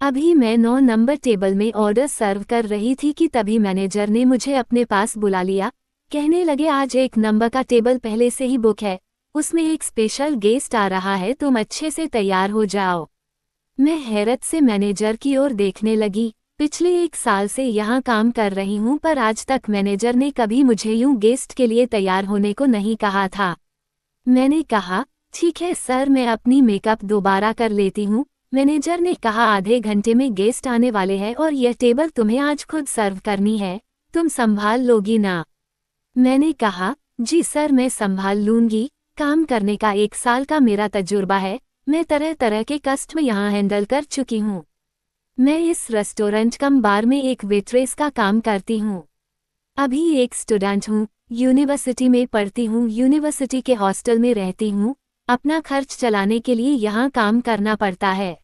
अभी मैं 9 number table में ऑर्डर सर्व कर रही थी कि तभी मैनेजर ने मुझे अपने पास बुला लिया। कहने लगे आज 1 नंबर का टेबल पहले से ही बुक है, उसमें एक स्पेशल गेस्ट आ रहा है, तुम अच्छे से तैयार हो जाओ। मैं हैरत से मैनेजर की ओर देखने लगी। पिछले 1 साल से यहाँ काम कर रही हूँ पर आज तक मैनेजर ने कभी मुझे यूं गेस्ट के लिए तैयार होने को नहीं कहा था। मैंने कहा, ठीक है सर, मैं अपनी मेकअप दोबारा कर लेती हूँ। मैनेजर ने कहा, आधे घंटे में गेस्ट आने वाले हैं और यह टेबल तुम्हें आज खुद सर्व करनी है, तुम संभाल लोगी ना? मैंने कहा, जी सर मैं संभाल लूंगी, काम करने का 1 साल का मेरा तजुर्बा है, मैं तरह तरह के कस्टमर यहाँ हैंडल कर चुकी हूँ। मैं इस रेस्टोरेंट कम बार में एक वेट्रेस का काम करती हूँ। अभी एक स्टूडेंट हूँ, यूनिवर्सिटी में पढ़ती हूँ, यूनिवर्सिटी के हॉस्टल में रहती हूँ, अपना खर्च चलाने के लिए यहाँ काम करना पड़ता है।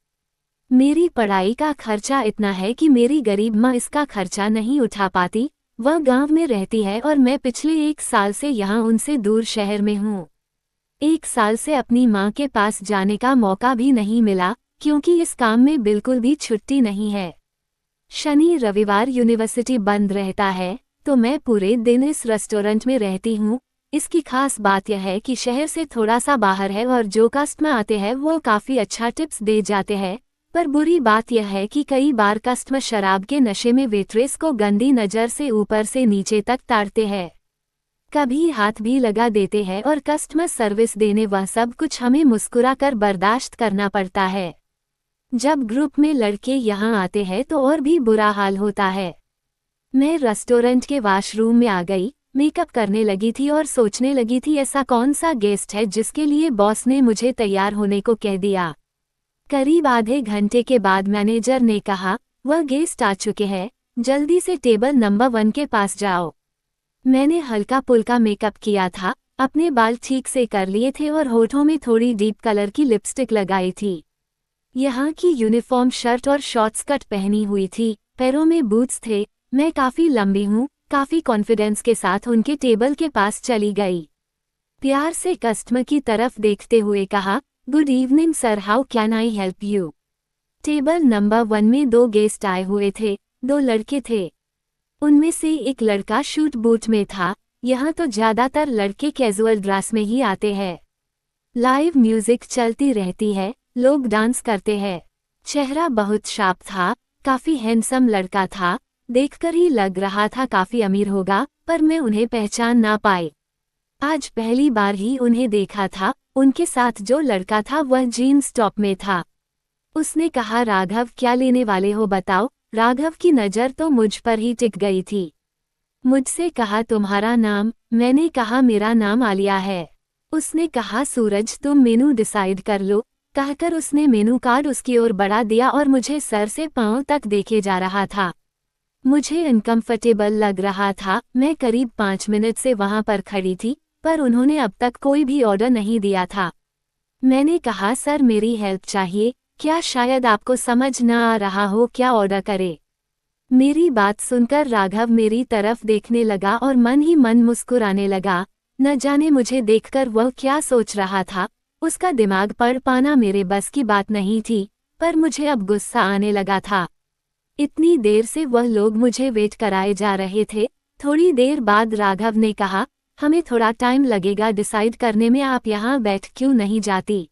मेरी पढ़ाई का खर्चा इतना है कि मेरी गरीब माँ इसका खर्चा नहीं उठा पाती, वह गांव में रहती है और मैं पिछले 1 साल से यहाँ उनसे दूर शहर में हूँ। 1 साल से अपनी माँ के पास जाने का मौका भी नहीं मिला, क्योंकि इस काम में बिल्कुल भी छुट्टी नहीं है। शनि रविवार यूनिवर्सिटी बंद रहता है, तो मैं पूरे दिन इस रेस्टोरेंट में रहती हूँ। इसकी खास बात यह है कि शहर से थोड़ा सा बाहर है और जो कस्टमर आते हैं वो काफ़ी अच्छा टिप्स दे जाते हैं, पर बुरी बात यह है कि कई बार कस्टमर शराब के नशे में वेट्रेस को गंदी नज़र से ऊपर से नीचे तक ताड़ते हैं, कभी हाथ भी लगा देते हैं और कस्टमर सर्विस देने वह सब कुछ हमें मुस्कुरा कर बर्दाश्त करना पड़ता है। जब ग्रुप में लड़के यहाँ आते हैं तो और भी बुरा हाल होता है। मैं रेस्टोरेंट के वॉशरूम में आ गई, मेकअप करने लगी थी और सोचने लगी थी ऐसा कौन सा गेस्ट है जिसके लिए बॉस ने मुझे तैयार होने को कह दिया। करीब आधे घंटे के बाद मैनेजर ने कहा, वह गेस्ट आ चुके हैं, जल्दी से टेबल नंबर 1 के पास जाओ। मैंने हल्का पुल्का मेकअप किया था, अपने बाल ठीक से कर लिए थे और होठों में थोड़ी डीप कलर की लिपस्टिक लगाई थी। यहाँ की यूनिफॉर्म शर्ट और शॉर्ट्स कट पहनी हुई थी, पैरों में बूट्स थे। मैं काफ़ी लंबी हूँ, काफ़ी कॉन्फिडेंस के साथ उनके टेबल के पास चली गई। प्यार से कस्टमर की तरफ देखते हुए कहा, good evening sir, how can I help you? Table number 1 में 2 गेस्ट आए हुए थे, 2 लड़के थे। उनमें से एक लड़का शूट बूट में था। यहाँ तो ज़्यादातर लड़के कैजुअल ड्रेस में ही आते हैं। लाइव म्यूजिक चलती रहती है, लोग डांस करते हैं। चेहरा बहुत शार्प था, काफ़ी हैंडसम लड़का था, देखकर ही लग रहा था काफ़ी अमीर होगा, पर मैं उन्हें पहचान ना पाई। आज पहली बार ही उन्हें देखा था। उनके साथ जो लड़का था वह जीन्स टॉप में था। उसने कहा, राघव क्या लेने वाले हो बताओ? राघव की नज़र तो मुझ पर ही टिक गई थी। मुझसे कहा, तुम्हारा नाम? मैंने कहा, मेरा नाम आलिया है। उसने कहा, सूरज तुम मेनू डिसाइड कर लो। कहकर उसने मेनू कार्ड उसकी ओर बढ़ा दिया और मुझे सर से पांव तक देखे जा रहा था। मुझे अनकंफर्टेबल लग रहा था। मैं करीब 5 मिनट से वहां पर खड़ी थी, पर उन्होंने अब तक कोई भी ऑर्डर नहीं दिया था। मैंने कहा, सर मेरी हेल्प चाहिए, क्या शायद आपको समझ न आ रहा हो क्या ऑर्डर करे? मेरी बात सुनकर राघव मेरी तरफ देखने लगा और मन ही मन मुस्कुराने लगा। न जाने मुझे देखकर वह क्या सोच रहा था। उसका दिमाग पढ़ पाना मेरे बस की बात नहीं थी, पर मुझे अब गुस्सा आने लगा था। इतनी देर से वह लोग मुझे वेट कराए जा रहे थे। थोड़ी देर बाद राघव ने कहा, हमें थोड़ा टाइम लगेगा डिसाइड करने में, आप यहाँ बैठ क्यों नहीं जाती?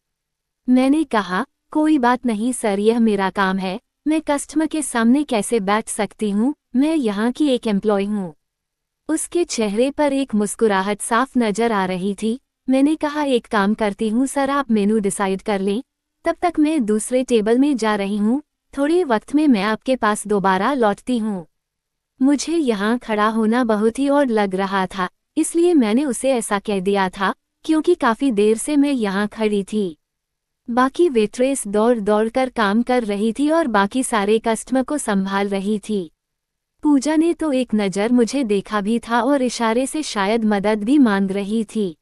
मैंने कहा, कोई बात नहीं सर, यह मेरा काम है, मैं कस्टमर के सामने कैसे बैठ सकती हूँ, मैं यहाँ की एक एम्प्लॉय हूँ। उसके चेहरे पर एक मुस्कुराहट साफ नजर आ रही थी। मैंने कहा, एक काम करती हूँ सर, आप मेनू डिसाइड कर लें, तब तक मैं दूसरे टेबल में जा रही हूँ, थोड़े वक्त में मैं आपके पास दोबारा लौटती हूँ। मुझे यहाँ खड़ा होना बहुत ही और लग रहा था, इसलिए मैंने उसे ऐसा कह दिया था, क्योंकि काफ़ी देर से मैं यहाँ खड़ी थी। बाकी वेट्रेस दौड़ दौड़ कर काम कर रही थी और बाकी सारे कस्टमर को संभाल रही थी। पूजा ने तो एक नज़र मुझे देखा भी था और इशारे से शायद मदद भी मांग रही थी।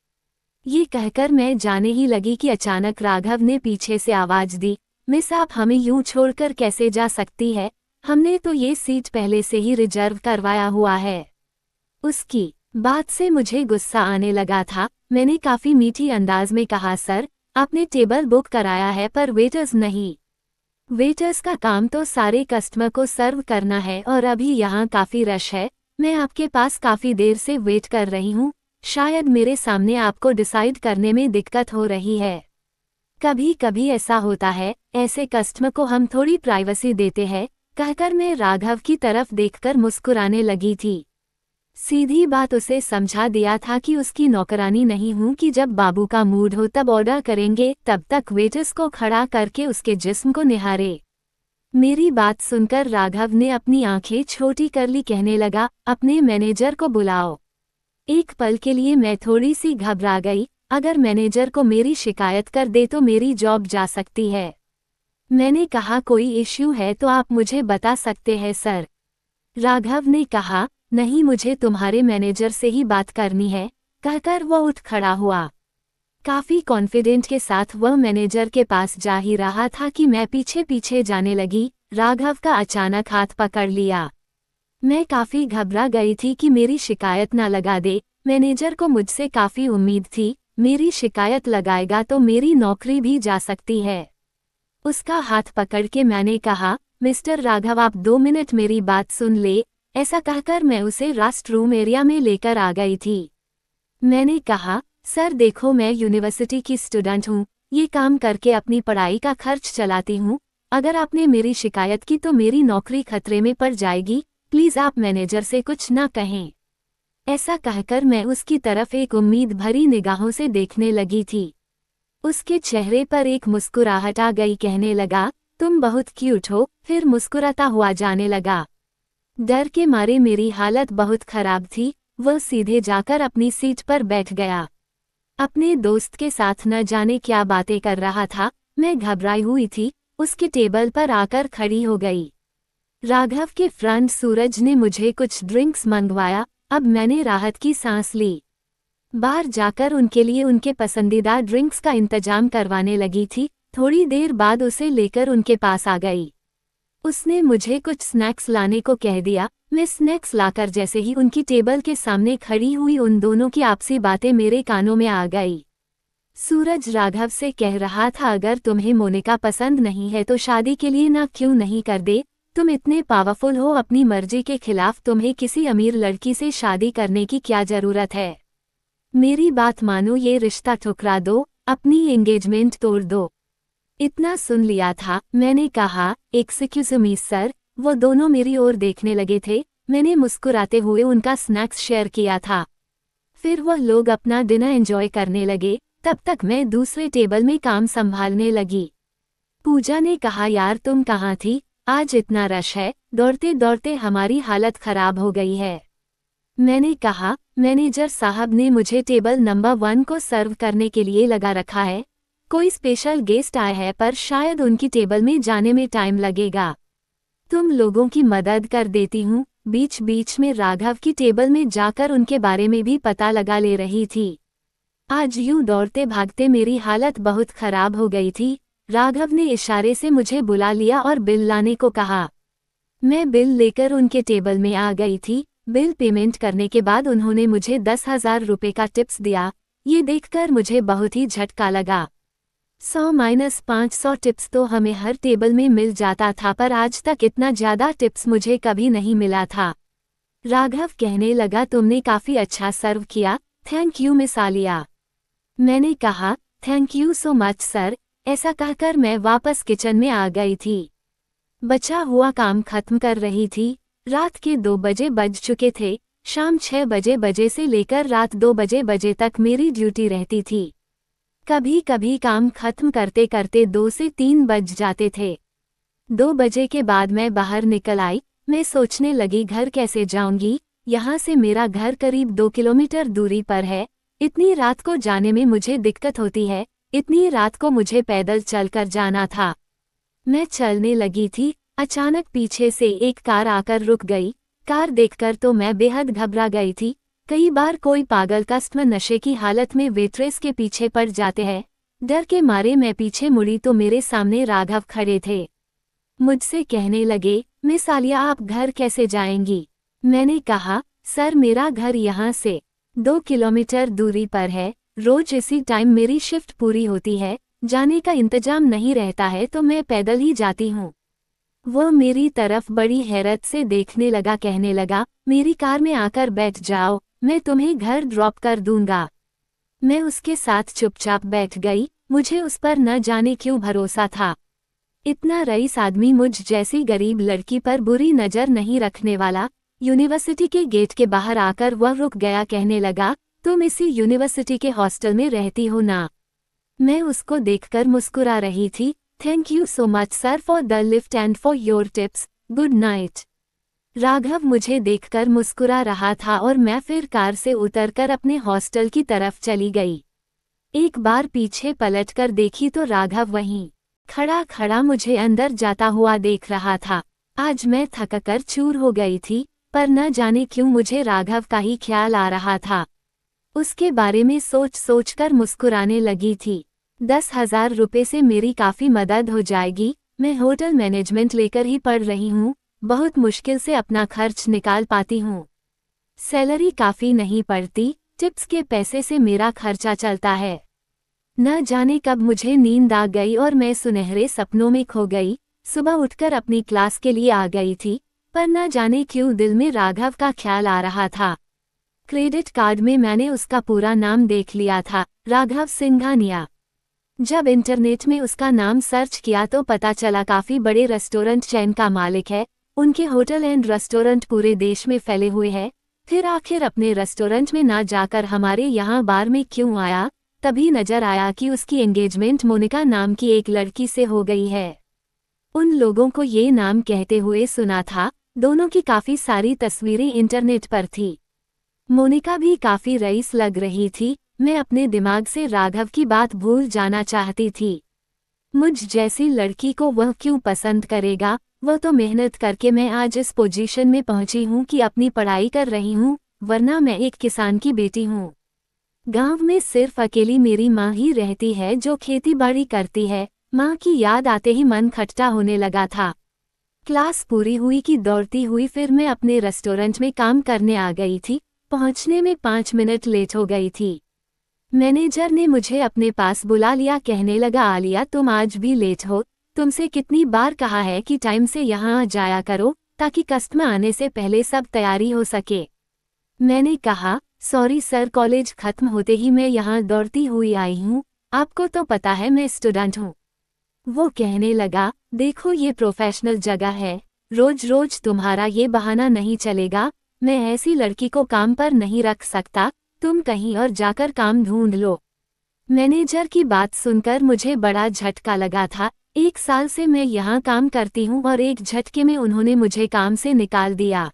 ये कहकर मैं जाने ही लगी कि अचानक राघव ने पीछे से आवाज़ दी, मिस आप हमें यूं छोड़कर कैसे जा सकती है? हमने तो ये सीट पहले से ही रिजर्व करवाया हुआ है। उसकी बात से मुझे गुस्सा आने लगा था। मैंने काफ़ी मीठी अंदाज में कहा, सर आपने टेबल बुक कराया है पर वेटर्स नहीं। वेटर्स का काम तो सारे कस्टमर को सर्व करना है और अभी यहाँ काफ़ी रश है। मैं आपके पास काफ़ी देर से वेट कर रही हूँ। शायद मेरे सामने आपको डिसाइड करने में दिक्कत हो रही है। कभी कभी ऐसा होता है, ऐसे कस्टमर को हम थोड़ी प्राइवेसी देते हैं, कहकर मैं राघव की तरफ देखकर मुस्कुराने लगी थी। सीधी बात उसे समझा दिया था कि उसकी नौकरानी नहीं हूं कि जब बाबू का मूड हो तब ऑर्डर करेंगे, तब तक वेटर्स को खड़ा करके उसके जिस्म को निहारे। मेरी बात सुनकर राघव ने अपनी आंखें छोटी कर ली, कहने लगा, अपने मैनेजर को बुलाओ। एक पल के लिए मैं थोड़ी सी घबरा गई। अगर मैनेजर को मेरी शिकायत कर दे तो मेरी जॉब जा सकती है। मैंने कहा, कोई इश्यू है तो आप मुझे बता सकते हैं सर। राघव ने कहा, नहीं, मुझे तुम्हारे मैनेजर से ही बात करनी है, कहकर वह उठ खड़ा हुआ। काफी कॉन्फिडेंट के साथ वह मैनेजर के पास जा ही रहा था कि मैं पीछे पीछे जाने लगी। राघव का अचानक हाथ पकड़ लिया। मैं काफी घबरा गई थी कि मेरी शिकायत ना लगा दे। मैनेजर को मुझसे काफी उम्मीद थी, मेरी शिकायत लगाएगा तो मेरी नौकरी भी जा सकती है। उसका हाथ पकड़ के मैंने कहा, मिस्टर राघव, आप 2 मिनट मेरी बात सुन ले। ऐसा कहकर मैं उसे रेस्ट रूम एरिया में लेकर आ गई थी। मैंने कहा, सर देखो, मैं यूनिवर्सिटी की स्टूडेंट हूँ, ये काम करके अपनी पढ़ाई का खर्च चलाती हूँ। अगर आपने मेरी शिकायत की तो मेरी नौकरी खतरे में पड़ जाएगी। प्लीज़ आप मैनेजर से कुछ ना कहें। ऐसा कहकर मैं उसकी तरफ एक उम्मीद भरी निगाहों से देखने लगी थी। उसके चेहरे पर एक मुस्कुराहट आ गई, कहने लगा, तुम बहुत क्यूट हो। फिर मुस्कुराता हुआ जाने लगा। डर के मारे मेरी हालत बहुत खराब थी। वह सीधे जाकर अपनी सीट पर बैठ गया। अपने दोस्त के साथ न जाने क्या बातें कर रहा था। मैं घबराई हुई थी। उसके टेबल पर आकर खड़ी हो गई। राघव के फ्रेंड सूरज ने मुझे कुछ ड्रिंक्स मंगवाया। अब मैंने राहत की सांस ली। बाहर जाकर उनके लिए उनके पसंदीदा ड्रिंक्स का इंतजाम करवाने लगी थी। थोड़ी देर बाद उसे लेकर उनके पास आ गई। उसने मुझे कुछ स्नैक्स लाने को कह दिया। मैं स्नैक्स लाकर जैसे ही उनकी टेबल के सामने खड़ी हुई, उन दोनों की आपसी बातें मेरे कानों में आ गई। सूरज राघव से कह रहा था, अगर तुम्हें मोनिका पसंद नहीं है तो शादी के लिए ना क्यों नहीं कर दे। तुम इतने पावरफुल हो, अपनी मर्जी के खिलाफ तुम्हें किसी अमीर लड़की से शादी करने की क्या जरूरत है। मेरी बात मानो, ये रिश्ता ठुकरा दो, अपनी एंगेजमेंट तोड़ दो। इतना सुन लिया था। मैंने कहा, एक्सक्यूज मी सर। वो दोनों मेरी ओर देखने लगे थे। मैंने मुस्कुराते हुए उनका स्नैक्स शेयर किया था। फिर वह लोग अपना डिनर एंजॉय करने लगे। तब तक मैं दूसरे टेबल में काम संभालने लगी। पूजा ने कहा, यार तुम कहाँ थी, आज इतना रश है, दौड़ते दौड़ते हमारी हालत खराब हो गई है। मैंने कहा, मैनेजर साहब ने मुझे टेबल नंबर 1 को सर्व करने के लिए लगा रखा है। कोई स्पेशल गेस्ट आए हैं, पर शायद उनकी टेबल में जाने में टाइम लगेगा। तुम लोगों की मदद कर देती हूँ। बीच बीच में राघव की टेबल में जाकर उनके बारे में भी पता लगा ले रही थी। आज यूं दौड़ते भागते मेरी हालत बहुत खराब हो गई थी। राघव ने इशारे से मुझे बुला लिया और बिल लाने को कहा। मैं बिल लेकर उनके टेबल में आ गई थी। बिल पेमेंट करने के बाद उन्होंने मुझे 10,000 रुपये का टिप्स दिया। ये देखकर मुझे बहुत ही झटका लगा। 100-500 टिप्स तो हमें हर टेबल में मिल जाता था, पर आज तक इतना ज़्यादा टिप्स मुझे कभी नहीं मिला था। राघव कहने लगा, तुमने काफ़ी अच्छा सर्व किया, थैंक यू मिस आलिया। मैंने कहा, thank you so much sir. ऐसा कहकर मैं वापस किचन में आ गई थी। बचा हुआ काम खत्म कर रही थी। रात के 2 बजे बज चुके थे। शाम 6 बजे से लेकर रात 2 बजे तक मेरी ड्यूटी रहती थी। कभी कभी काम खत्म करते करते 2 से 3 बज जाते थे। 2 बजे के बाद मैं बाहर निकल आई। मैं सोचने लगी, घर कैसे जाऊंगी। यहाँ से मेरा घर करीब 2 किलोमीटर दूरी पर है। इतनी रात को जाने में मुझे दिक्कत होती है। इतनी रात को मुझे पैदल चलकर जाना था। मैं चलने लगी थी, अचानक पीछे से एक कार आकर रुक गई। कार देखकर तो मैं बेहद घबरा गई थी। कई बार कोई पागल कस्टमर नशे की हालत में वेट्रेस के पीछे पड़ जाते हैं। डर के मारे मैं पीछे मुड़ी तो मेरे सामने राघव खड़े थे। मुझसे कहने लगे, मिस आलिया आप घर कैसे जाएंगी। मैंने कहा, सर मेरा घर यहाँ से 2 किलोमीटर दूरी पर है। रोज इसी टाइम मेरी शिफ्ट पूरी होती है। जाने का इंतजाम नहीं रहता है तो मैं पैदल ही जाती हूँ। वो मेरी तरफ बड़ी हैरत से देखने लगा, कहने लगा, मेरी कार में आकर बैठ जाओ, मैं तुम्हें घर ड्रॉप कर दूंगा। मैं उसके साथ चुपचाप बैठ गई। मुझे उस पर न जाने क्यों भरोसा था। इतना रईस आदमी मुझ जैसी गरीब लड़की पर बुरी नजर नहीं रखने वाला। यूनिवर्सिटी के गेट के बाहर आकर वह रुक गया, कहने लगा, तुम इसी यूनिवर्सिटी के हॉस्टल में रहती हो ना? मैं उसको देखकर मुस्कुरा रही थी। Thank you so much sir for the lift and for your tips, good night. Raghav मुझे देखकर मुस्कुरा रहा था और मैं फिर कार से उतरकर अपने हॉस्टल की तरफ चली गई। एक बार पीछे पलटकर देखी तो राघव वहीं खड़ा खड़ा मुझे अंदर जाता हुआ देख रहा था। आज मैं थककर चूर हो गई थी, पर न जाने क्यों मुझे राघव का ही ख्याल आ रहा था। उसके बारे में सोच सोचकर मुस्कुराने लगी थी। 10,000 रुपये से मेरी काफ़ी मदद हो जाएगी। मैं होटल मैनेजमेंट लेकर ही पढ़ रही हूँ, बहुत मुश्किल से अपना खर्च निकाल पाती हूँ। सैलरी काफ़ी नहीं पड़ती, टिप्स के पैसे से मेरा खर्चा चलता है। न जाने कब मुझे नींद आ गई और मैं सुनहरे सपनों में खो गई। सुबह उठकर अपनी क्लास के लिए आ गई थी, पर न जाने क्यों दिल में राघव का ख्याल आ रहा था। क्रेडिट कार्ड में मैंने उसका पूरा नाम देख लिया था, राघव सिंघानिया। जब इंटरनेट में उसका नाम सर्च किया तो पता चला काफ़ी बड़े रेस्टोरेंट चेन का मालिक है। उनके होटल एंड रेस्टोरेंट पूरे देश में फैले हुए हैं। फिर आखिर अपने रेस्टोरेंट में ना जाकर हमारे यहाँ बार में क्यों आया? तभी नजर आया कि उसकी एंगेजमेंट मोनिका नाम की एक लड़की से हो गई है। उन लोगों को ये नाम कहते हुए सुना था। दोनों की काफ़ी सारी तस्वीरें इंटरनेट पर थी। मोनिका भी काफ़ी रईस लग रही थी। मैं अपने दिमाग से राघव की बात भूल जाना चाहती थी। मुझ जैसी लड़की को वह क्यों पसंद करेगा? वह तो मेहनत करके मैं आज इस पोजीशन में पहुंची हूं कि अपनी पढ़ाई कर रही हूं, वरना मैं एक किसान की बेटी हूं। गांव में सिर्फ अकेली मेरी माँ ही रहती है जो खेती बाड़ी करती है। माँ की याद आते ही मन खट्टा होने लगा था। क्लास पूरी हुई कि दौड़ती हुई फिर मैं अपने रेस्टोरेंट में काम करने आ गई थी। पहुंचने में 5 मिनट लेट हो गई थी। मैनेजर ने मुझे अपने पास बुला लिया, कहने लगा, आलिया तुम आज भी लेट हो। तुमसे कितनी बार कहा है कि टाइम से यहाँ आ जाया करो ताकि कस्टमर आने से पहले सब तैयारी हो सके। मैंने कहा, सॉरी सर, कॉलेज खत्म होते ही मैं यहाँ दौड़ती हुई आई हूँ। आपको तो पता है मैं स्टूडेंट हूँ। वो कहने लगा, देखो ये प्रोफेशनल जगह है, रोज रोज तुम्हारा ये बहाना नहीं चलेगा। मैं ऐसी लड़की को काम पर नहीं रख सकता। तुम कहीं और जाकर काम ढूंढ लो। मैनेजर की बात सुनकर मुझे बड़ा झटका लगा था। 1 साल से मैं यहाँ काम करती हूँ और एक झटके में उन्होंने मुझे काम से निकाल दिया।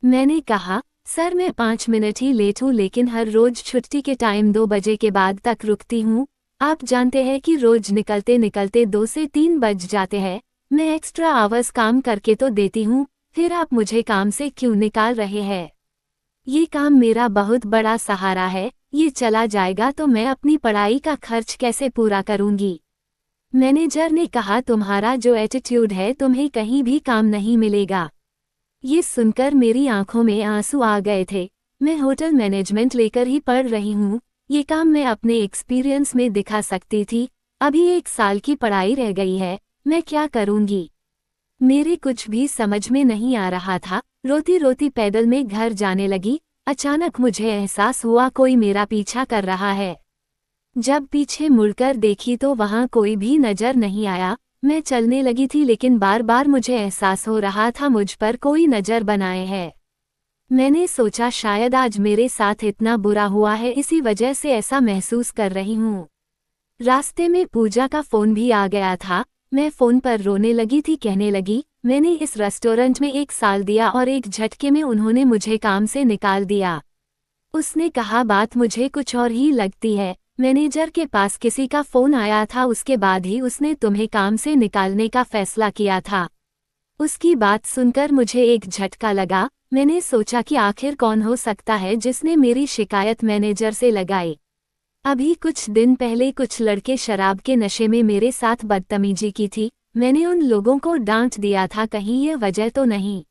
मैंने कहा, सर मैं 5 मिनट ही लेट हूँ, लेकिन हर रोज छुट्टी के टाइम 2 बजे के बाद तक रुकती हूँ। आप जानते हैं कि रोज निकलते निकलते 2 से 3 बज जाते हैं। मैं एक्स्ट्रा आवर्स काम करके तो देती हूँ, फिर आप मुझे काम से क्यों निकाल रहे हैं? ये काम मेरा बहुत बड़ा सहारा है, ये चला जाएगा तो मैं अपनी पढ़ाई का खर्च कैसे पूरा करूंगी? मैनेजर ने कहा, तुम्हारा जो एटीट्यूड है तुम्हें कहीं भी काम नहीं मिलेगा। ये सुनकर मेरी आंखों में आंसू आ गए थे। मैं होटल मैनेजमेंट लेकर ही पढ़ रही हूँ, ये काम मैं अपने एक्सपीरियंस में दिखा सकती थी। अभी 1 साल की पढ़ाई रह गई है, मैं क्या करूँगी? मेरे कुछ भी समझ में नहीं आ रहा था। रोती रोती पैदल में घर जाने लगी। अचानक मुझे एहसास हुआ कोई मेरा पीछा कर रहा है। जब पीछे मुड़कर देखी तो वहां कोई भी नजर नहीं आया। मैं चलने लगी थी, लेकिन बार बार मुझे एहसास हो रहा था मुझ पर कोई नजर बनाए है। मैंने सोचा शायद आज मेरे साथ इतना बुरा हुआ है, इसी वजह से ऐसा महसूस कर रही हूँ। रास्ते में पूजा का फोन भी आ गया था। मैं फोन पर रोने लगी थी, कहने लगी, मैंने इस रेस्टोरेंट में 1 साल दिया और एक झटके में उन्होंने मुझे काम से निकाल दिया। उसने कहा, बात मुझे कुछ और ही लगती है। मैनेजर के पास किसी का फोन आया था, उसके बाद ही उसने तुम्हें काम से निकालने का फैसला किया था। उसकी बात सुनकर मुझे एक झटका लगा। मैंने सोचा कि आखिर कौन हो सकता है जिसने मेरी शिकायत मैनेजर से लगाई। अभी कुछ दिन पहले कुछ लड़के शराब के नशे में मेरे साथ बदतमीजी की थी। मैंने उन लोगों को डांट दिया था, कहीं ये वजह तो नहीं,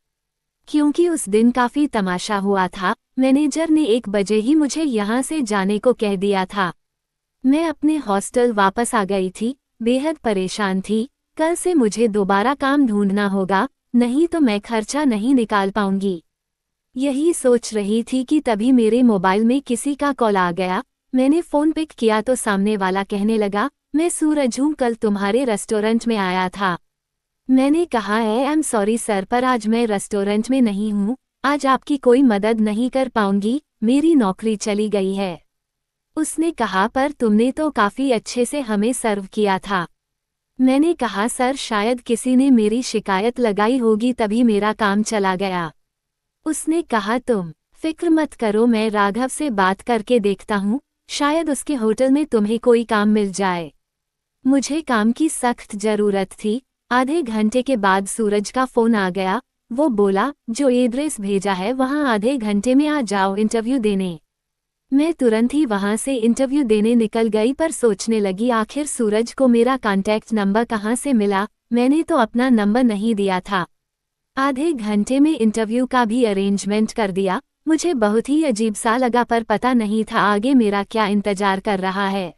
क्योंकि उस दिन काफ़ी तमाशा हुआ था। मैनेजर ने 1 बजे ही मुझे यहाँ से जाने को कह दिया था। मैं अपने हॉस्टल वापस आ गई थी, बेहद परेशान थी। कल से मुझे दोबारा काम ढूंढना होगा, नहीं तो मैं खर्चा नहीं निकाल पाऊंगी। यही सोच रही थी कि तभी मेरे मोबाइल में किसी का कॉल आ गया। मैंने फ़ोन पिक किया तो सामने वाला कहने लगा, मैं सूरज हूँ, कल तुम्हारे रेस्टोरेंट में आया था। मैंने कहा, आई एम सॉरी सर, पर आज मैं रेस्टोरेंट में नहीं हूँ, आज आपकी कोई मदद नहीं कर पाऊंगी, मेरी नौकरी चली गई है। उसने कहा, पर तुमने तो काफ़ी अच्छे से हमें सर्व किया था। मैंने कहा, सर शायद किसी ने मेरी शिकायत लगाई होगी तभी मेरा काम चला गया। उसने कहा, तुम फिक्र मत करो, मैं राघव से बात करके देखता हूँ, शायद उसके होटल में तुम्हें कोई काम मिल जाए। मुझे काम की सख्त जरूरत थी। आधे घंटे के बाद सूरज का फोन आ गया। वो बोला, जो एड्रेस भेजा है वहाँ आधे घंटे में आ जाओ इंटरव्यू देने। मैं तुरंत ही वहाँ से इंटरव्यू देने निकल गई, पर सोचने लगी आखिर सूरज को मेरा कॉन्टैक्ट नंबर कहाँ से मिला, मैंने तो अपना नंबर नहीं दिया था। आधे घंटे में इंटरव्यू का भी अरेंजमेंट कर दिया। मुझे बहुत ही अजीब सा लगा, पर पता नहीं था आगे मेरा क्या इंतजार कर रहा है।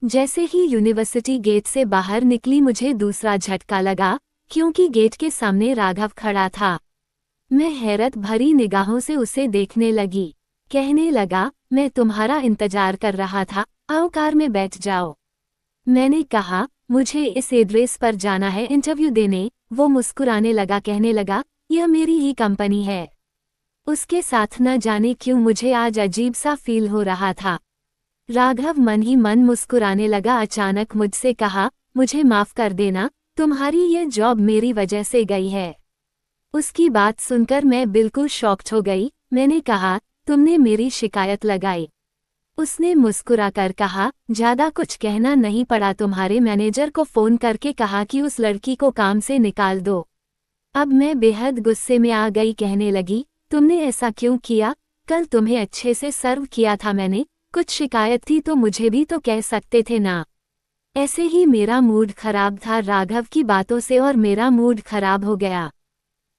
जैसे ही यूनिवर्सिटी गेट से बाहर निकली मुझे दूसरा झटका लगा, क्योंकि गेट के सामने राघव खड़ा था। मैं हैरत भरी निगाहों से उसे देखने लगी। कहने लगा, मैं तुम्हारा इंतजार कर रहा था, आओ कार में बैठ जाओ। मैंने कहा, मुझे इस एड्रेस पर जाना है इंटरव्यू देने। वो मुस्कुराने लगा, कहने लगा, यह मेरी ही कंपनी है। उसके साथ न जाने क्यों मुझे आज अजीब सा फील हो रहा था। राघव मन ही मन मुस्कुराने लगा। अचानक मुझसे कहा, मुझे माफ कर देना, तुम्हारी ये जॉब मेरी वजह से गई है। उसकी बात सुनकर मैं बिल्कुल शॉक्ड हो गई। मैंने कहा, तुमने मेरी शिकायत लगाई? उसने मुस्कुराकर कहा, ज्यादा कुछ कहना नहीं पड़ा, तुम्हारे मैनेजर को फोन करके कहा कि उस लड़की को काम से निकाल दो। अब मैं बेहद गुस्से में आ गई। कहने लगी, तुमने ऐसा क्यों किया? कल तुम्हें अच्छे से सर्व किया था मैंने, कुछ शिकायत थी तो मुझे भी तो कह सकते थे ना। ऐसे ही मेरा मूड खराब था राघव की बातों से, और मेरा मूड खराब हो गया।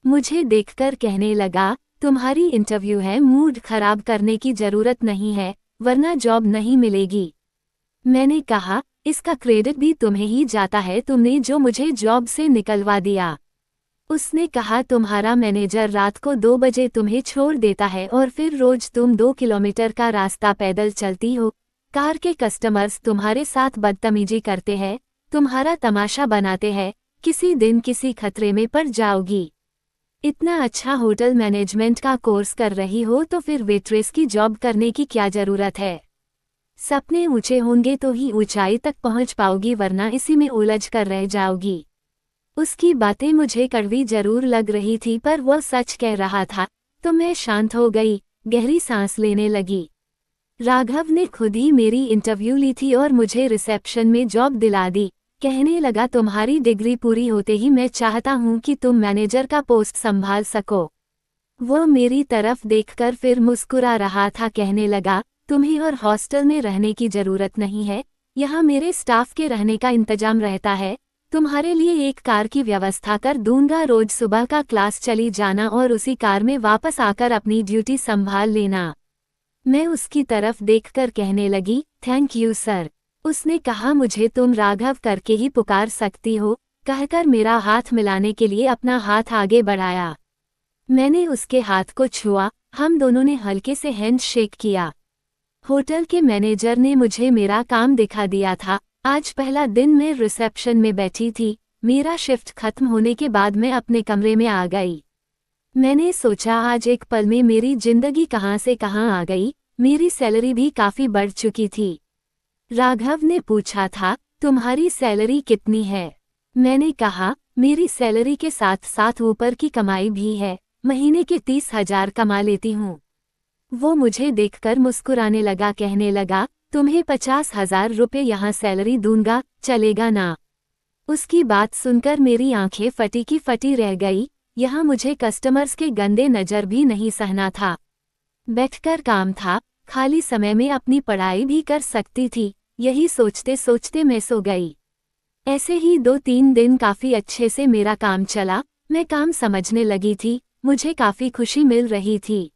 मुझे देखकर कहने लगा, तुम्हारी इंटरव्यू है, मूड खराब करने की जरूरत नहीं है, वरना जॉब नहीं मिलेगी। मैंने कहा, इसका क्रेडिट भी तुम्हें ही जाता है, तुमने जो मुझे जॉब से निकलवा दिया। उसने कहा, तुम्हारा मैनेजर रात को 2 बजे तुम्हें छोड़ देता है और फिर रोज तुम 2 किलोमीटर का रास्ता पैदल चलती हो। कार के कस्टमर्स तुम्हारे साथ बदतमीजी करते हैं, तुम्हारा तमाशा बनाते हैं, किसी दिन किसी खतरे में पड़ जाओगी। इतना अच्छा होटल मैनेजमेंट का कोर्स कर रही हो तो फिर वेट्रेस की जॉब करने की क्या जरूरत है? सपने ऊंचे होंगे तो ही ऊंचाई तक पहुंच पाओगी, वरना इसी में उलझ कर रह जाओगी। उसकी बातें मुझे कड़वी जरूर लग रही थी, पर वह सच कह रहा था, तो मैं शांत हो गई, गहरी सांस लेने लगी। राघव ने खुद ही मेरी इंटरव्यू ली थी और मुझे रिसेप्शन में जॉब दिला दी। कहने लगा, तुम्हारी डिग्री पूरी होते ही मैं चाहता हूँ कि तुम मैनेजर का पोस्ट संभाल सको। वो मेरी तरफ देखकर फिर मुस्कुरा रहा था। कहने लगा, तुम्हें और हॉस्टल में रहने की जरूरत नहीं है, यहाँ मेरे स्टाफ के रहने का इंतजाम रहता है। तुम्हारे लिए एक कार की व्यवस्था कर दूंगा, रोज सुबह का क्लास चली जाना और उसी कार में वापस आकर अपनी ड्यूटी संभाल लेना। मैं उसकी तरफ देखकर कहने लगी, थैंक यू सर। उसने कहा, मुझे तुम राघव करके ही पुकार सकती हो, कहकर मेरा हाथ मिलाने के लिए अपना हाथ आगे बढ़ाया। मैंने उसके हाथ को छुआ, हम दोनों ने हल्के से हैंडशेक किया। होटल के मैनेजर ने मुझे मेरा काम दिखा दिया था। आज पहला दिन मैं रिसेप्शन में बैठी थी। मेरा शिफ्ट खत्म होने के बाद मैं अपने कमरे में आ गई। मैंने सोचा, आज एक पल में मेरी जिंदगी कहाँ से कहाँ आ गई। मेरी सैलरी भी काफ़ी बढ़ चुकी थी। राघव ने पूछा था, तुम्हारी सैलरी कितनी है? मैंने कहा, मेरी सैलरी के साथ साथ ऊपर की कमाई भी है, महीने के 30,000 कमा लेती हूँ। वो मुझे देखकर मुस्कुराने लगा। कहने लगा, तुम्हें 50,000 रुपये यहाँ सैलरी दूंगा, चलेगा ना? उसकी बात सुनकर मेरी आंखें फटी की फटी रह गई। यहाँ मुझे कस्टमर्स के गंदे नज़र भी नहीं सहना था। बैठकर काम था, खाली समय में अपनी पढ़ाई भी कर सकती थी। यही सोचते सोचते मैं सो गई। ऐसे ही 2-3 दिन काफ़ी अच्छे से मेरा काम चला। मैं काम समझने लगी थी, मुझे काफ़ी खुशी मिल रही थी।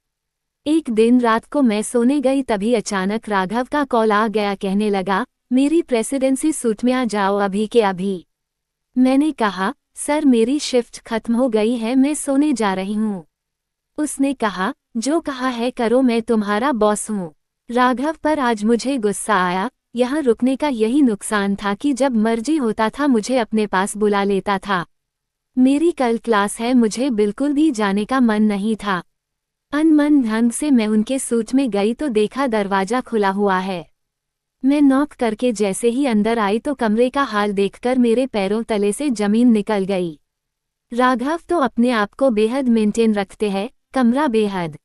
एक दिन रात को मैं सोने गई तभी अचानक राघव का कॉल आ गया, कहने लगा मेरी प्रेसिडेंसी सूट में आ जाओ अभी के अभी। मैंने कहा सर मेरी शिफ्ट खत्म हो गई है, मैं सोने जा रही हूँ। उसने कहा जो कहा है करो, मैं तुम्हारा बॉस हूँ। राघव पर आज मुझे गुस्सा आया। यहाँ रुकने का यही नुकसान था कि जब मर्जी होता था मुझे अपने पास बुला लेता था। मेरी कल क्लास है, मुझे बिल्कुल भी जाने का मन नहीं था। अनमन ढंग से मैं उनके सूट में गई तो देखा दरवाजा खुला हुआ है। मैं नॉक करके जैसे ही अंदर आई तो कमरे का हाल देखकर मेरे पैरों तले से जमीन निकल गई। राघव तो अपने आप को बेहद मेंटेन रखते हैं। कमरा बेहद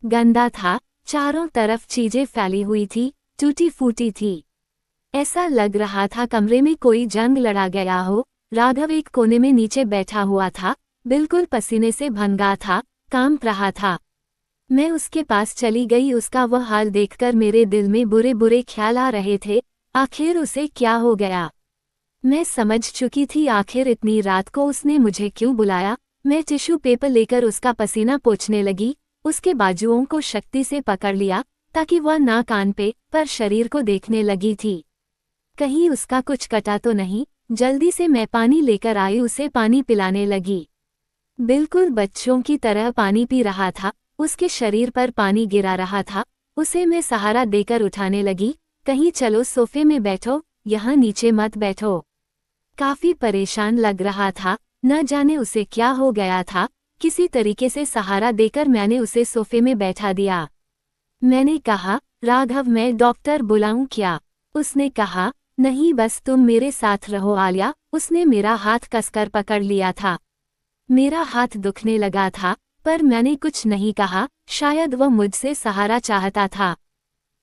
गंदा था, चारों तरफ चीजें फैली हुई थी, टूटी फूटी थी। ऐसा लग रहा था कमरे में कोई जंग लड़ा गया हो। राघव एक कोने में नीचे बैठा हुआ था, बिल्कुल पसीने से भनगा था, कांप रहा था। मैं उसके पास चली गई। उसका वह हाल देखकर मेरे दिल में बुरे बुरे ख्याल आ रहे थे। आखिर उसे क्या हो गया? मैं समझ चुकी थी आखिर इतनी रात को उसने मुझे क्यों बुलाया। मैं टिश्यू पेपर लेकर उसका पसीना पोंछने लगी, उसके बाजुओं को शक्ति से पकड़ लिया ताकि वह ना कान पे पर शरीर को देखने लगी थी। कहीं उसका कुछ कटा तो नहीं। जल्दी से मैं पानी लेकर आई, उसे पानी पिलाने लगी। बिल्कुल बच्चों की तरह पानी पी रहा था, उसके शरीर पर पानी गिरा रहा था। उसे मैं सहारा देकर उठाने लगी। कहीं चलो सोफे में बैठो, यहाँ नीचे मत बैठो। काफी परेशान लग रहा था, न जाने उसे क्या हो गया था। किसी तरीके से सहारा देकर मैंने उसे सोफे में बैठा दिया। मैंने कहा राघव मैं डॉक्टर बुलाऊं क्या? उसने कहा नहीं बस तुम मेरे साथ रहो आलिया। उसने मेरा हाथ कसकर पकड़ लिया था। मेरा हाथ दुखने लगा था पर मैंने कुछ नहीं कहा, शायद वह मुझसे सहारा चाहता था।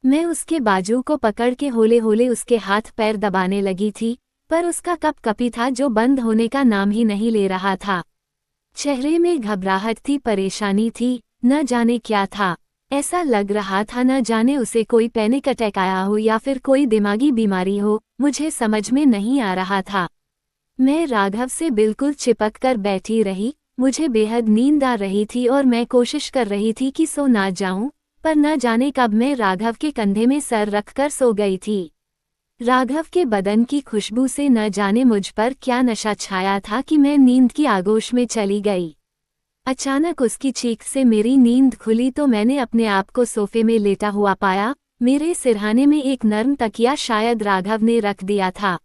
मैं उसके बाजू को पकड़ के होले होले उसके हाथ पैर दबाने लगी थी, पर उसका कपकपी था जो बंद होने का नाम ही नहीं ले रहा था। चेहरे में घबराहट थी, परेशानी थी, न जाने क्या था। ऐसा लग रहा था न जाने उसे कोई पैनिक अटैक आया हो या फिर कोई दिमागी बीमारी हो, मुझे समझ में नहीं आ रहा था। मैं राघव से बिल्कुल चिपक कर बैठी रही। मुझे बेहद नींद आ रही थी और मैं कोशिश कर रही थी कि सो ना जाऊं, पर न जाने कब मैं राघव के कंधे में सर रखकर सो गई थी। राघव के बदन की खुशबू से न जाने मुझ पर क्या नशा छाया था कि मैं नींद की आगोश में चली गई। अचानक उसकी चीख से मेरी नींद खुली तो मैंने अपने आप को सोफे में लेटा हुआ पाया। मेरे सिरहाने में एक नर्म तकिया शायद राघव ने रख दिया था।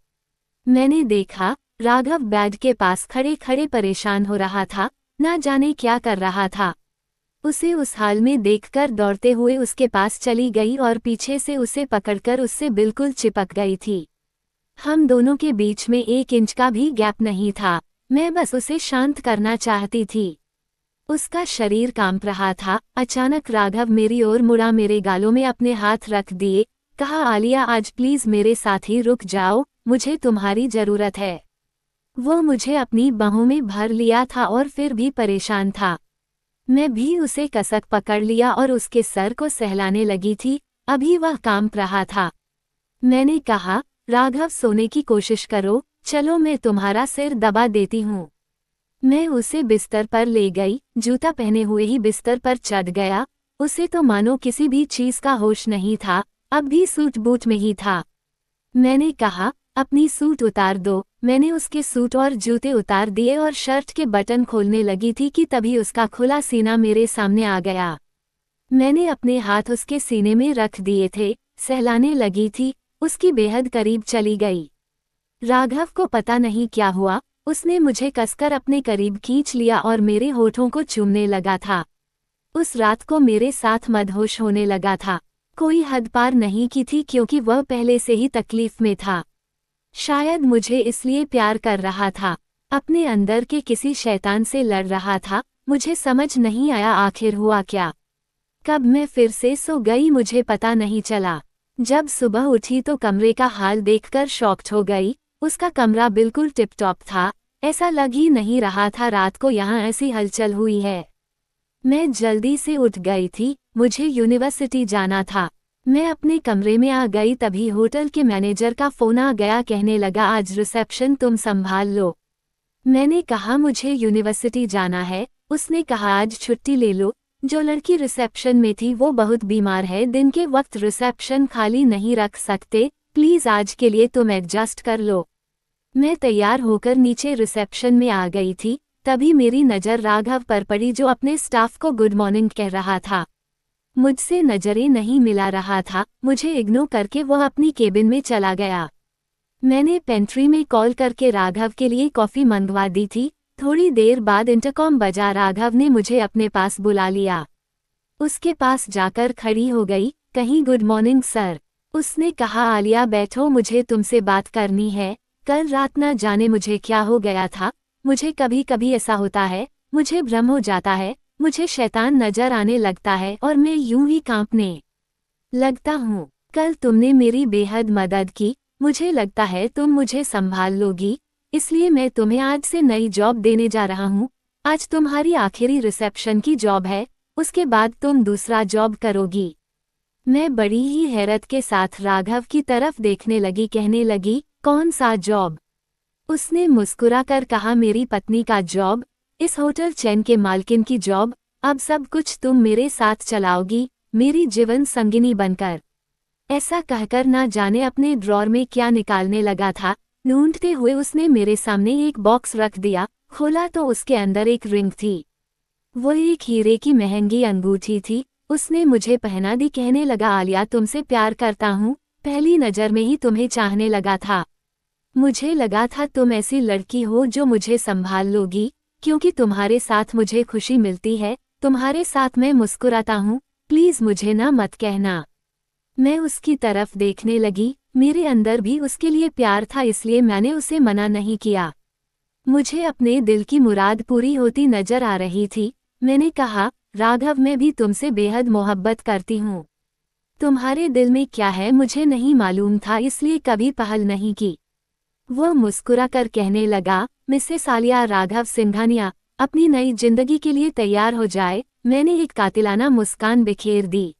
मैंने देखा राघव बेड के पास खड़े खड़े परेशान हो रहा था, न जाने क्या कर रहा था। उसे उस हाल में देखकर दौड़ते हुए उसके पास चली गई और पीछे से उसे पकड़कर उससे बिल्कुल चिपक गई थी। हम दोनों के बीच में 1 इंच का भी गैप नहीं था। मैं बस उसे शांत करना चाहती थी। उसका शरीर कांप रहा था। अचानक राघव मेरी ओर मुड़ा, मेरे गालों में अपने हाथ रख दिए, कहा आलिया आज प्लीज मेरे साथ ही रुक जाओ, मुझे तुम्हारी जरूरत है। वो मुझे अपनी बाहों में भर लिया था और फिर भी परेशान था। मैं भी उसे कसक पकड़ लिया और उसके सर को सहलाने लगी थी। अभी वह कांप रहा था। मैंने कहा राघव सोने की कोशिश करो, चलो मैं तुम्हारा सिर दबा देती हूँ। मैं उसे बिस्तर पर ले गई, जूता पहने हुए ही बिस्तर पर चढ़ गया। उसे तो मानो किसी भी चीज का होश नहीं था, अब भी सूट बूट में ही था। मैंने कहा अपनी सूट उतार दो। मैंने उसके सूट और जूते उतार दिए और शर्ट के बटन खोलने लगी थी कि तभी उसका खुला सीना मेरे सामने आ गया। मैंने अपने हाथ उसके सीने में रख दिए थे, सहलाने लगी थी, उसकी बेहद करीब चली गई। राघव को पता नहीं क्या हुआ, उसने मुझे कसकर अपने करीब खींच लिया और मेरे होठों को चूमने लगा था। उस रात को मेरे साथ मदहोश होने लगा था। कोई हद पार नहीं की थी क्योंकि वह पहले से ही तकलीफ में था। शायद मुझे इसलिए प्यार कर रहा था, अपने अंदर के किसी शैतान से लड़ रहा था। मुझे समझ नहीं आया आखिर हुआ क्या। कब मैं फिर से सो गई मुझे पता नहीं चला। जब सुबह उठी तो कमरे का हाल देखकर शॉक्ड हो गई। उसका कमरा बिल्कुल टिप टॉप था, ऐसा लग ही नहीं रहा था रात को यहाँ ऐसी हलचल हुई है। मैं जल्दी से उठ गई थी, मुझे यूनिवर्सिटी जाना था। मैं अपने कमरे में आ गई तभी होटल के मैनेजर का फोन आ गया, कहने लगा आज रिसेप्शन तुम संभाल लो। मैंने कहा मुझे यूनिवर्सिटी जाना है। उसने कहा आज छुट्टी ले लो, जो लड़की रिसेप्शन में थी वो बहुत बीमार है, दिन के वक्त रिसेप्शन खाली नहीं रख सकते, प्लीज आज के लिए तुम एडजस्ट कर लो। मैं तैयार होकर नीचे रिसेप्शन में आ गई थी, तभी मेरी नज़र राघव पर पड़ी जो अपने स्टाफ को गुड मॉर्निंग कह रहा था। मुझसे नजरें नहीं मिला रहा था, मुझे इग्नोर करके वह अपनी केबिन में चला गया। मैंने पेंट्री में कॉल करके राघव के लिए कॉफ़ी मंगवा दी थी। थोड़ी देर बाद इंटरकॉम बजा, राघव ने मुझे अपने पास बुला लिया। उसके पास जाकर खड़ी हो गई, कहीं गुड मॉर्निंग सर। उसने कहा आलिया बैठो, मुझे तुमसे बात करनी है। कल रात न जाने मुझे क्या हो गया था, मुझे कभी कभी ऐसा होता है, मुझे भ्रम हो जाता है, मुझे शैतान नजर आने लगता है और मैं यूं ही कांपने लगता हूँ। कल तुमने मेरी बेहद मदद की, मुझे लगता है तुम मुझे संभाल लोगी, इसलिए मैं तुम्हें आज से नई जॉब देने जा रहा हूँ। आज तुम्हारी आखिरी रिसेप्शन की जॉब है, उसके बाद तुम दूसरा जॉब करोगी। मैं बड़ी ही हैरत के साथ राघव की तरफ देखने लगी, कहने लगी कौन सा जॉब? उसने मुस्कुराकर कहा मेरी पत्नी का जॉब, इस होटल चैन के मालकिन की जॉब। अब सब कुछ तुम मेरे साथ चलाओगी, मेरी जीवन संगिनी बनकर। ऐसा कहकर ना जाने अपने ड्रॉर में क्या निकालने लगा था। ढूंढते हुए उसने मेरे सामने एक बॉक्स रख दिया, खोला तो उसके अंदर एक रिंग थी। वो एक हीरे की महंगी अंगूठी थी। उसने मुझे पहना दी, कहने लगा आलिया तुमसे प्यार करता हूँ, पहली नज़र में ही तुम्हें चाहने लगा था। मुझे लगा था तुम ऐसी लड़की हो जो मुझे संभाल लोगी, क्योंकि तुम्हारे साथ मुझे खुशी मिलती है, तुम्हारे साथ मैं मुस्कुराता हूँ, प्लीज मुझे ना मत कहना। मैं उसकी तरफ देखने लगी, मेरे अंदर भी उसके लिए प्यार था, इसलिए मैंने उसे मना नहीं किया। मुझे अपने दिल की मुराद पूरी होती नजर आ रही थी। मैंने कहा राघव मैं भी तुमसे बेहद मोहब्बत करती हूँ। तुम्हारे दिल में क्या है मुझे नहीं मालूम था, इसलिए कभी पहल नहीं की। वो मुस्कुराकर कहने लगा मिसेस आलिया राघव सिंघानिया अपनी नई जिंदगी के लिए तैयार हो जाए। मैंने एक कातिलाना मुस्कान बिखेर दी।